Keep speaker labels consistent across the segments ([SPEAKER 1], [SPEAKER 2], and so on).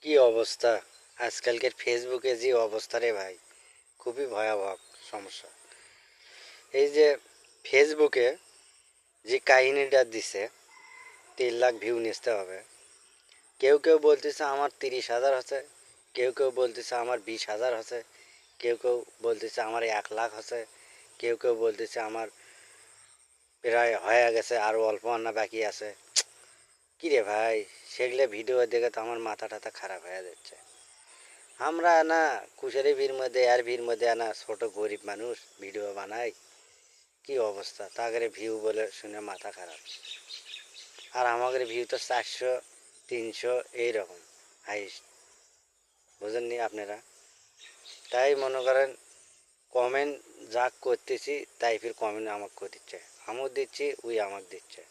[SPEAKER 1] কি অবস্থা! আজকালকের ফেসবুকে যে অবস্থা রে ভাই, খুবই ভয়াবহ সমস্যা। এই যে ফেসবুকে যে কাহিনীটা দিছে 3 লাখ ভিউ নিতে হবে, কেউ কেউ বলতেছে আমার 30,000 আছে, কেউ কেউ বলতেছে আমার 20,000 আছে, কেউ কেউ বলতেছে আমার 1 লাখ আছে, কেউ কেউ বলতেছে আমার প্রায় হয়ে গেছে, আরো অল্প আনা বাকি আছে। কি রে ভাই, সেগুলো ভিডিও দেখে তো আমার মাথা টাথা খারাপ হয়ে যাচ্ছে। আমরা না কুশারি ভিড় মধ্যে আর ভিড় মধ্যে না ছোট গরিব মানুষ ভিডিও বানাই। কি অবস্থা, তাদের ভিউ বলে শুনে মাথা খারাপ। আর আমাদের ভিউ তো 400 300 এইরকম হাইস্ট, বুঝেননি আপনারা? তাই মনে করেন কমেন্ট যা করতেছি তাই ফির কমেন্ট আমাকে দিচ্ছে, আমিও দিচ্ছি ওই আমাকে দিচ্ছে।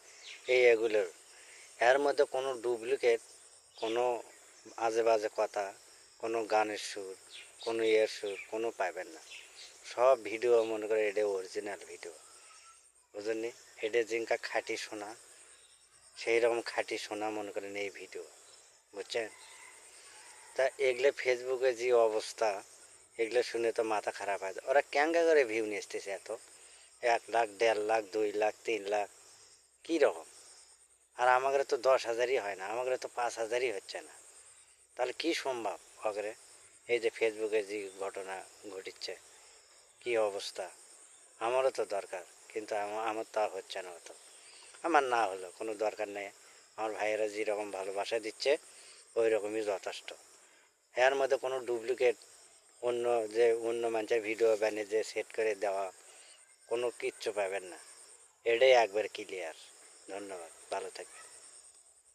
[SPEAKER 1] এগুলোর এর মধ্যে কোনো ডুপ্লিকেট, কোনো আজে বাজে কথা, কোনো গানের সুর, কোনো সুর কোনো পাবেন না। সব ভিডিও মনে করে এটা অরিজিনাল ভিডিও, বুঝলেন? এটা জিঙ্কা খাঁটি সোনা, সেই রকম খাঁটি সোনা মনে করেন এই ভিডিও, বুঝছেন? তা এগুলো ফেসবুকে যে অবস্থা, এগুলো শুনে তো মাথা খারাপ হয়। ওরা ক্যাঙ্গা করে ভিউ নিয়ে আসতেছে এত, 1 লাখ 1.5 লাখ 2 লাখ 3 লাখ, কী রকম? আর আমাদের তো 10,000ই হয় না, আমাদের তো 5,000ই হচ্ছে না। তাহলে কি সম্ভব ওগরে? এই যে ফেসবুকে যে ঘটনা ঘটিচ্ছে, কি অবস্থা! আমারও তো দরকার, কিন্তু আমার তো আর হচ্ছে না অত। আমার না হলো কোনো দরকার নেই, আমার ভাইয়েরা যেরকম ভালোবাসা দিচ্ছে ওই রকমই যথেষ্ট। এর মধ্যে কোনো ডুপ্লিকেট অন্য অন্য মানুষের ভিডিও বানিয়ে যে সেট করে দেওয়া কোনো কিচ্ছু পাবেন না। এটাই একবার ক্লিয়ার। ধন্যবাদ, ভালো থাকবেন।